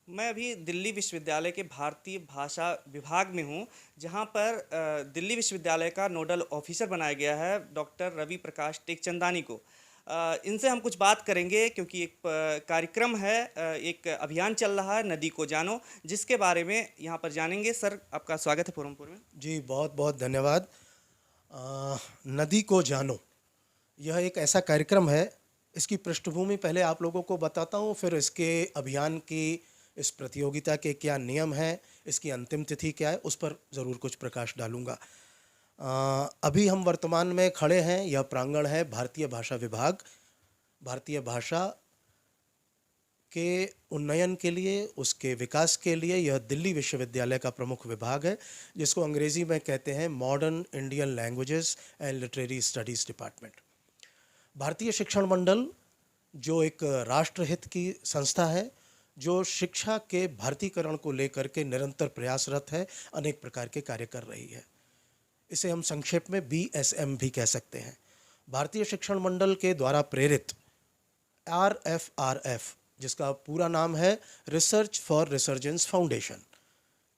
मैं अभी दिल्ली विश्वविद्यालय के भारतीय भाषा विभाग में हूँ, जहाँ पर दिल्ली विश्वविद्यालय का नोडल ऑफिसर बनाया गया है डॉक्टर रवि प्रकाश टेकचंदानी को। इनसे हम कुछ बात करेंगे क्योंकि एक कार्यक्रम है, एक अभियान चल रहा है नदी को जानो, जिसके बारे में यहाँ पर जानेंगे। सर, आपका स्वागत है फोरमपुर में। जी बहुत बहुत धन्यवाद। नदी को जानो, यह एक ऐसा कार्यक्रम है। इसकी पृष्ठभूमि पहले आप लोगों को बताता हूँ, फिर इसके अभियान की, इस प्रतियोगिता के क्या नियम हैं, इसकी अंतिम तिथि क्या है, उस पर ज़रूर कुछ प्रकाश डालूंगा। अभी हम वर्तमान में खड़े हैं, यह प्रांगण है भारतीय भाषा विभाग। भारतीय भाषा के उन्नयन के लिए, उसके विकास के लिए यह दिल्ली विश्वविद्यालय का प्रमुख विभाग है, जिसको अंग्रेज़ी में कहते हैं modern Indian languages and literary studies department. भारतीय शिक्षण मंडल जो एक राष्ट्रहित की संस्था है, जो शिक्षा के भारतीकरण को लेकर के निरंतर प्रयासरत है, अनेक प्रकार के कार्य कर रही है। इसे हम संक्षेप में BSM भी कह सकते हैं। भारतीय शिक्षण मंडल के द्वारा प्रेरित RFRF, जिसका पूरा नाम है रिसर्च फॉर रिसर्जेंस फाउंडेशन,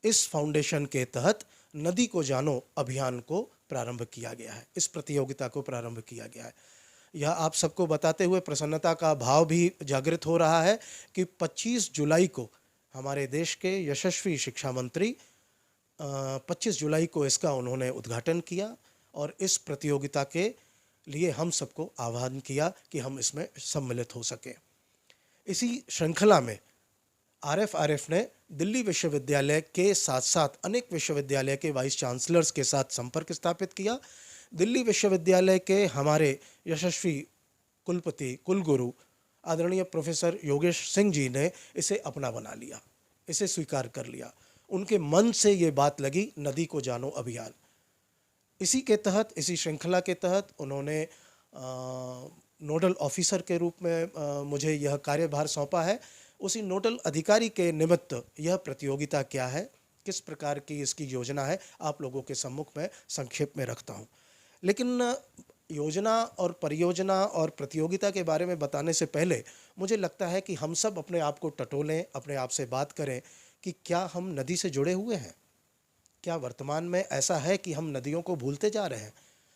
इस फाउंडेशन के तहत नदी को जानो अभियान को प्रारंभ किया गया है, इस प्रतियोगिता को प्रारंभ किया गया है। यह आप सबको बताते हुए प्रसन्नता का भाव भी जागृत हो रहा है कि 25 जुलाई को हमारे देश के यशस्वी शिक्षा मंत्री 25 जुलाई को इसका उन्होंने उद्घाटन किया और इस प्रतियोगिता के लिए हम सबको आह्वान किया कि हम इसमें सम्मिलित हो सकें। इसी श्रृंखला में RFRF ने दिल्ली विश्वविद्यालय के साथ साथ अनेक विश्वविद्यालय के वाइस चांसलर्स के साथ संपर्क स्थापित किया। दिल्ली विश्वविद्यालय के हमारे यशस्वी कुलपति, कुलगुरु आदरणीय प्रोफेसर योगेश सिंह जी ने इसे अपना बना लिया, इसे स्वीकार कर लिया। उनके मन से ये बात लगी, नदी को जानो अभियान। इसी के तहत, इसी श्रृंखला के तहत उन्होंने नोडल ऑफिसर के रूप में मुझे यह कार्यभार सौंपा है। उसी नोडल अधिकारी के निमित्त यह प्रतियोगिता क्या है, किस प्रकार की इसकी योजना है, आप लोगों के सम्मुख में संक्षेप में रखता हूँ। लेकिन योजना और परियोजना और प्रतियोगिता के बारे में बताने से पहले मुझे लगता है कि हम सब अपने आप को टटोलें, अपने आप से बात करें कि क्या हम नदी से जुड़े हुए हैं। क्या वर्तमान में ऐसा है कि हम नदियों को भूलते जा रहे हैं?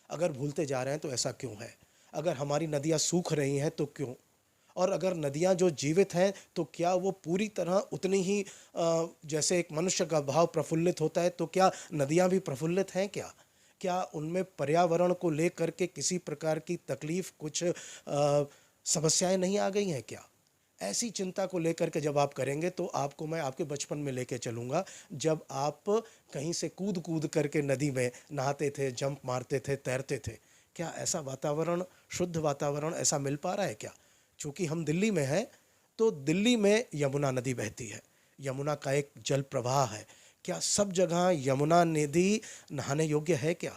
अगर भूलते जा रहे हैं तो ऐसा क्यों है? अगर हमारी नदियाँ सूख रही हैं तो क्यों? और अगर नदियाँ जो जीवित हैं तो क्या वो पूरी तरह उतनी ही जैसे एक मनुष्य का भाव प्रफुल्लित होता है, तो क्या नदियाँ भी प्रफुल्लित हैं क्या? क्या उनमें पर्यावरण को लेकर के किसी प्रकार की तकलीफ, कुछ समस्याएं नहीं आ गई हैं क्या? ऐसी चिंता को लेकर के जब आप करेंगे तो आपको मैं आपके बचपन में लेके चलूँगा, जब आप कहीं से कूद कूद करके नदी में नहाते थे, जंप मारते थे, तैरते थे। क्या ऐसा वातावरण, शुद्ध वातावरण ऐसा मिल पा रहा है क्या? चूँकि हम दिल्ली में हैं, तो दिल्ली में यमुना नदी बहती है, यमुना का एक जल प्रवाह है। क्या सब जगह यमुना नदी नहाने योग्य है क्या?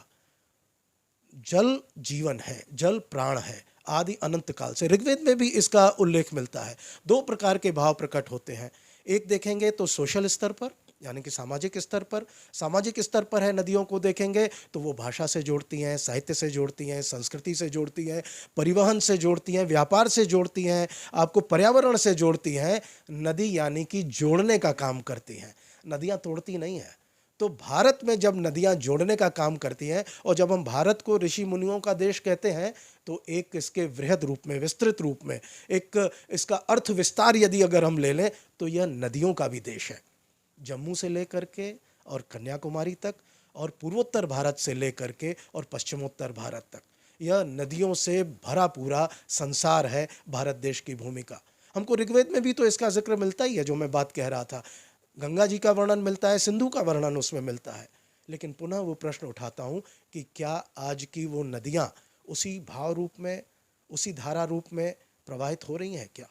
जल जीवन है, जल प्राण है, आदि अनंत काल से। ऋग्वेद में भी इसका उल्लेख मिलता है। दो प्रकार के भाव प्रकट होते हैं। एक देखेंगे तो सोशल स्तर पर, यानी कि सामाजिक स्तर पर। सामाजिक स्तर पर है, नदियों को देखेंगे तो वो भाषा से जोड़ती हैं, साहित्य से जोड़ती हैं, संस्कृति से जोड़ती हैं, परिवहन से जोड़ती हैं, व्यापार से जोड़ती हैं, आपको पर्यावरण से जोड़ती हैं। नदी यानी कि जोड़ने का काम करती हैं, नदियाँ तोड़ती नहीं हैं। तो भारत में जब नदियाँ जोड़ने का काम करती हैं, और जब हम भारत को ऋषि मुनियों का देश कहते हैं, तो एक इसके वृहद रूप में, विस्तृत रूप में, एक इसका अर्थ विस्तार यदि अगर हम ले लें तो यह नदियों का भी देश है। जम्मू से लेकर के और कन्याकुमारी तक, और पूर्वोत्तर भारत से लेकर के और पश्चिमोत्तर भारत तक, यह नदियों से भरा पूरा संसार है भारत देश की भूमि का। हमको ऋग्वेद में भी तो इसका जिक्र मिलता ही है, जो मैं बात कह रहा था। गंगा जी का वर्णन मिलता है, सिंधु का वर्णन उसमें मिलता है। लेकिन पुनः वो प्रश्न उठाता हूँ कि क्या आज की वो नदियाँ उसी भाव रूप में, उसी धारा रूप में प्रवाहित हो रही हैं क्या?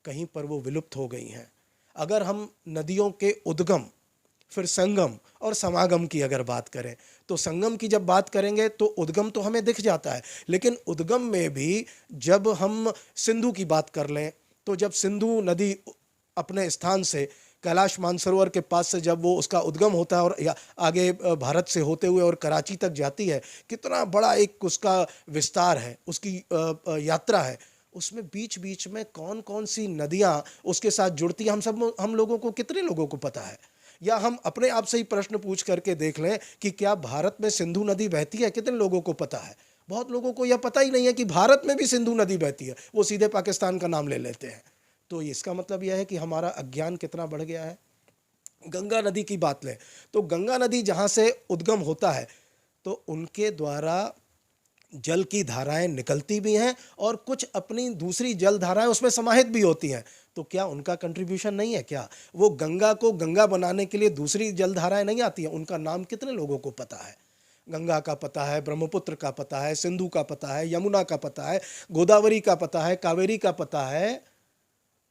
कहीं पर वो विलुप्त हो गई हैं। अगर हम नदियों के उद्गम, फिर संगम और समागम की अगर बात करें, तो संगम की जब बात करेंगे तो उद्गम तो हमें दिख जाता है, लेकिन उद्गम में भी जब हम सिंधु की बात कर लें, तो जब सिंधु नदी अपने स्थान से कैलाश मानसरोवर के पास से जब वो उसका उद्गम होता है और आगे भारत से होते हुए और कराची तक जाती है, कितना बड़ा एक उसका विस्तार है, उसकी यात्रा है। उसमें बीच बीच में कौन कौन सी नदियां उसके साथ जुड़ती हैं, हम लोगों को, कितने लोगों को पता है? या हम अपने आप से ही प्रश्न पूछ करके देख लें कि क्या भारत में सिंधु नदी बहती है, कितने लोगों को पता है? बहुत लोगों को यह पता ही नहीं है कि भारत में भी सिंधु नदी बहती है, वो सीधे पाकिस्तान का नाम ले लेते हैं। तो इसका मतलब यह है कि हमारा अज्ञान कितना बढ़ गया है। गंगा नदी की बात लें तो गंगा नदी जहाँ से उद्गम होता है तो उनके द्वारा जल की धाराएं निकलती भी हैं और कुछ अपनी दूसरी जल धाराएं उसमें समाहित भी होती हैं। तो क्या उनका कंट्रीब्यूशन नहीं है? क्या वो गंगा को गंगा बनाने के लिए दूसरी जल धाराएं नहीं आती हैं? उनका नाम कितने लोगों को पता है? गंगा का पता है, ब्रह्मपुत्र का पता है, सिंधु का पता है, यमुना का पता है, गोदावरी का पता है, कावेरी का पता है,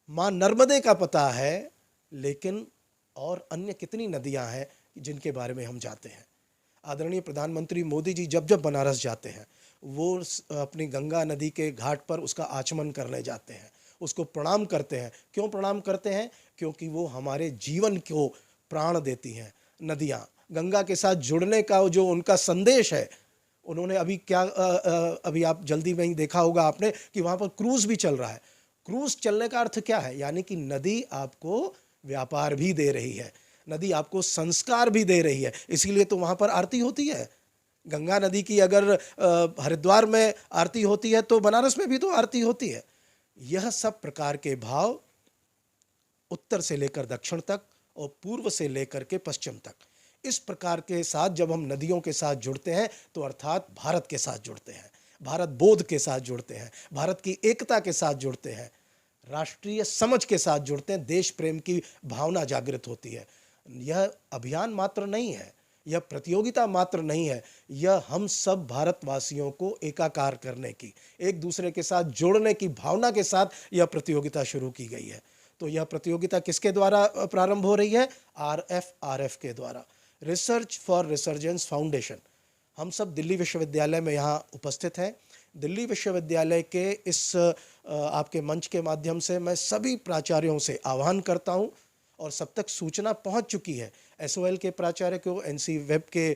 माँ नर्मदे का पता है, लेकिन और अन्य कितनी नदियां हैं जिनके बारे में हम जाते हैं? आदरणीय प्रधानमंत्री मोदी जी जब जब बनारस जाते हैं वो अपनी गंगा नदी के घाट पर उसका आचमन करने जाते हैं, उसको प्रणाम करते हैं। क्यों प्रणाम करते हैं? क्योंकि वो हमारे जीवन को प्राण देती हैं। नदियाँ गंगा के साथ जुड़ने का जो उनका संदेश है, उन्होंने अभी क्या अभी आप जल्दी में ही देखा होगा आपने कि वहाँ पर क्रूज़ भी चल रहा है। क्रूज़ चलने का अर्थ क्या है? यानी कि नदी आपको व्यापार भी दे रही है, नदी आपको संस्कार भी दे रही है, इसीलिए तो वहाँ पर आरती होती है। गंगा नदी की अगर हरिद्वार में आरती होती है तो बनारस में भी तो आरती होती है। यह सब प्रकार के भाव उत्तर से लेकर दक्षिण तक और पूर्व से लेकर के पश्चिम तक, इस प्रकार के साथ जब हम नदियों के साथ जुड़ते हैं तो अर्थात भारत के साथ जुड़ते हैं, भारत बोध के साथ जुड़ते हैं, भारत की एकता के साथ जुड़ते हैं, राष्ट्रीय समझ के साथ जुड़ते हैं, देश प्रेम की भावना जागृत होती है। यह अभियान मात्र नहीं है, यह प्रतियोगिता मात्र नहीं है, यह हम सब भारतवासियों को एकाकार करने की, एक दूसरे के साथ जोड़ने की भावना के साथ यह प्रतियोगिता शुरू की गई है। तो यह प्रतियोगिता किसके द्वारा प्रारंभ हो रही है? RFRF के द्वारा, रिसर्च फॉर रिसर्जेंस फाउंडेशन। हम सब दिल्ली विश्वविद्यालय में यहाँ उपस्थित हैं। दिल्ली विश्वविद्यालय के इस आपके मंच के माध्यम से मैं सभी प्राचार्यों से आह्वान करता हूँ और सब तक सूचना पहुँच चुकी है, SOL के प्राचार्य को, NC वेब के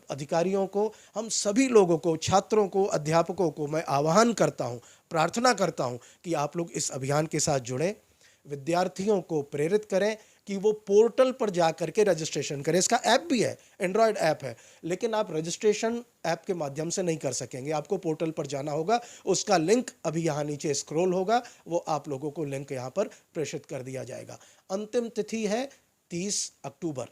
अधिकारियों को, हम सभी लोगों को, छात्रों को, अध्यापकों को मैं आह्वान करता हूँ, प्रार्थना करता हूँ कि आप लोग इस अभियान के साथ जुड़ें, विद्यार्थियों को प्रेरित करें कि वो पोर्टल पर जा करके रजिस्ट्रेशन करें। इसका ऐप भी है, एंड्रॉयड ऐप है, लेकिन आप रजिस्ट्रेशन ऐप के माध्यम से नहीं कर सकेंगे, आपको पोर्टल पर जाना होगा। उसका लिंक अभी यहाँ नीचे स्क्रॉल होगा, वो आप लोगों को लिंक यहाँ पर प्रेषित कर दिया जाएगा। अंतिम तिथि है 30 अक्टूबर।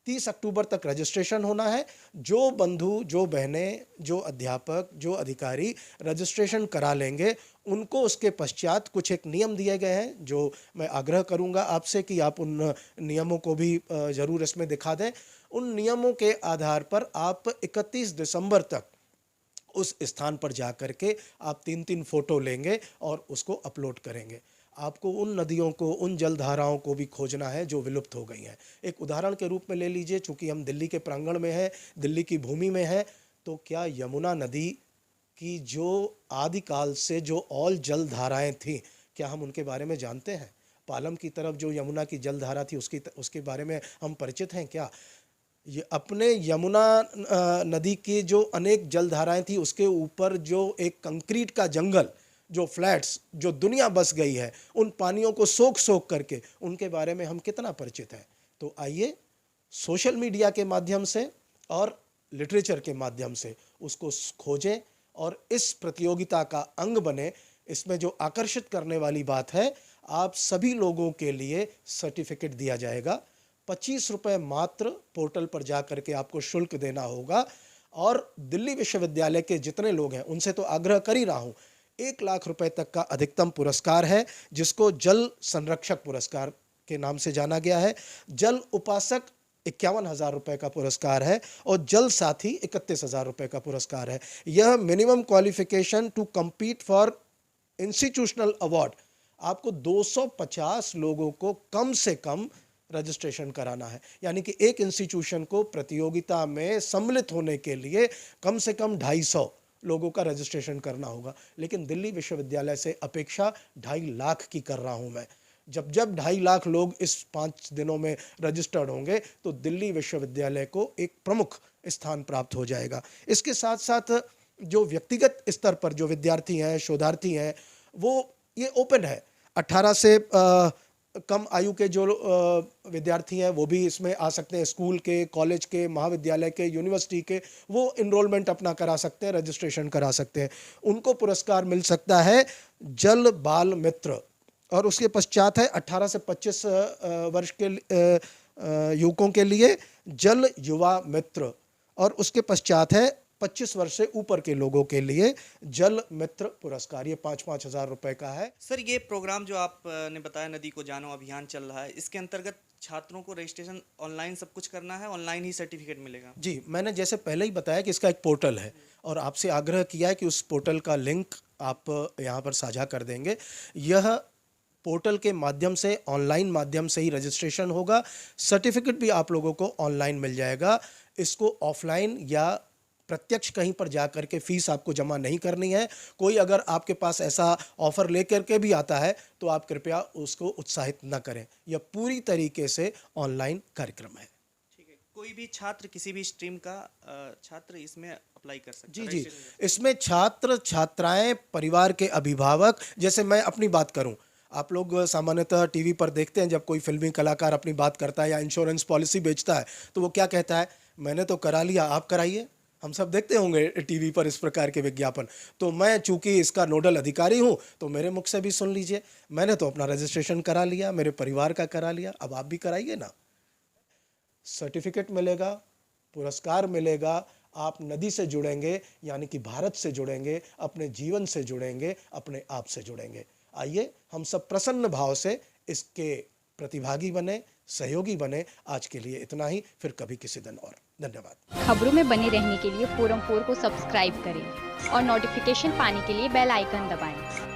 30 अक्टूबर तक रजिस्ट्रेशन होना है। जो बंधु, जो बहनें, जो अध्यापक, जो अधिकारी रजिस्ट्रेशन करा लेंगे, उनको उसके पश्चात कुछ एक नियम दिए गए हैं जो मैं आग्रह करूंगा आपसे कि आप उन नियमों को भी ज़रूर इसमें दिखा दें। उन नियमों के आधार पर आप 31 दिसंबर तक उस स्थान पर जा कर के आप 3-3 फोटो लेंगे और उसको अपलोड करेंगे। आपको उन नदियों को, उन जलधाराओं को भी खोजना है जो विलुप्त हो गई हैं। एक उदाहरण के रूप में ले लीजिए, चूँकि हम दिल्ली के प्रांगण में हैं, दिल्ली की भूमि में है, तो क्या यमुना नदी की जो आदिकाल से जो ऑल जलधाराएं थीं, क्या हम उनके बारे में जानते हैं? पालम की तरफ जो यमुना की जलधारा थी उसके बारे में हम परिचित हैं क्या? ये अपने यमुना नदी की जो अनेक जलधाराएं थी उसके ऊपर जो एक कंक्रीट का जंगल, जो फ्लैट्स, जो दुनिया बस गई है, उन पानियों को सोख सोख करके उनके बारे में हम कितना परिचित हैं? तो आइए सोशल मीडिया के माध्यम से और लिटरेचर के माध्यम से उसको खोजें और इस प्रतियोगिता का अंग बने। इसमें जो आकर्षित करने वाली बात है, आप सभी लोगों के लिए सर्टिफिकेट दिया जाएगा। 25 रुपये मात्र पोर्टल पर जा करके आपको शुल्क देना होगा। और दिल्ली विश्वविद्यालय के जितने लोग हैं उनसे तो आग्रह कर ही रहा हूँ, 1 लाख रुपए तक का अधिकतम पुरस्कार है, जिसको जल संरक्षक पुरस्कार के नाम से जाना गया है। जल उपासक 51,000 रुपये का पुरस्कार है और जल साथी 31,000 रुपये का पुरस्कार है। यह minimum qualification to compete for institutional award, आपको 250 लोगों को कम से कम रजिस्ट्रेशन कराना है। यानी कि एक इंस्टीट्यूशन को प्रतियोगिता में सम्मिलित होने के लिए कम से कम 250 लोगों का रजिस्ट्रेशन करना होगा। लेकिन दिल्ली विश्वविद्यालय से अपेक्षा 2.5 लाख की कर रहा हूं मैं। जब 2.5 लाख लोग इस 5 दिनों में रजिस्टर्ड होंगे तो दिल्ली विश्वविद्यालय को एक प्रमुख स्थान प्राप्त हो जाएगा। इसके साथ साथ जो व्यक्तिगत स्तर पर जो विद्यार्थी हैं, शोधार्थी हैं, वो ये ओपन है। 18 से कम आयु के जो विद्यार्थी हैं वो भी इसमें आ सकते हैं। स्कूल के, कॉलेज के, महाविद्यालय के, यूनिवर्सिटी के, वो इनरोलमेंट अपना करा सकते हैं, रजिस्ट्रेशन करा सकते हैं। उनको पुरस्कार मिल सकता है जल बाल मित्र। और उसके पश्चात है 18 से 25 वर्ष के युवकों के लिए जल युवा मित्र। और उसके पश्चात है 25 वर्ष से ऊपर के लोगों के लिए जल मित्र पुरस्कार। ये 5-5 हज़ार रुपए का है। सर, ये प्रोग्राम जो आपने बताया नदी को जानो अभियान चल रहा है, इसके अंतर्गत छात्रों को रजिस्ट्रेशन ऑनलाइन सब कुछ करना है, ऑनलाइन ही सर्टिफिकेट मिलेगा? जी, मैंने जैसे पहले ही बताया कि इसका एक पोर्टल है और आपसे आग्रह किया है कि उस पोर्टल का लिंक आप यहाँ पर साझा कर देंगे। यह पोर्टल के माध्यम से, ऑनलाइन माध्यम से ही रजिस्ट्रेशन होगा। सर्टिफिकेट भी आप लोगों को ऑनलाइन मिल जाएगा। इसको ऑफलाइन या प्रत्यक्ष कहीं पर जा कर के फीस आपको जमा नहीं करनी है। कोई अगर आपके पास ऐसा ऑफर लेकर के भी आता है तो आप कृपया उसको उत्साहित न करें। यह पूरी तरीके से ऑनलाइन कार्यक्रम है। ठीक है। कोई भी छात्र, किसी भी स्ट्रीम का छात्र इसमें अप्लाई कर सकता है? जी, इसमें छात्र, छात्राएं, परिवार के अभिभावक, जैसे मैं अपनी बात करूं, आप लोग सामान्यतः टीवी पर देखते हैं जब कोई फिल्मी कलाकार अपनी बात करता है या इंश्योरेंस पॉलिसी बेचता है तो वो क्या कहता है, मैंने तो करा लिया, आप कराइए। हम सब देखते होंगे टीवी पर इस प्रकार के विज्ञापन। तो मैं चूंकि इसका नोडल अधिकारी हूं तो मेरे मुख से भी सुन लीजिए, मैंने तो अपना रजिस्ट्रेशन करा लिया, मेरे परिवार का करा लिया, अब आप भी कराइए ना। सर्टिफिकेट मिलेगा, पुरस्कार मिलेगा, आप नदी से जुड़ेंगे, यानी कि भारत से जुड़ेंगे, अपने जीवन से जुड़ेंगे, अपने आप से जुड़ेंगे। आइए हम सब प्रसन्न भाव से इसके प्रतिभागी बने, सहयोगी बने। आज के लिए इतना ही, फिर कभी किसी दिन और। धन्यवाद। खबरों में बने रहने के लिए फोरम 4 को सब्सक्राइब करें और नोटिफिकेशन पाने के लिए बेल आइकन दबाएं।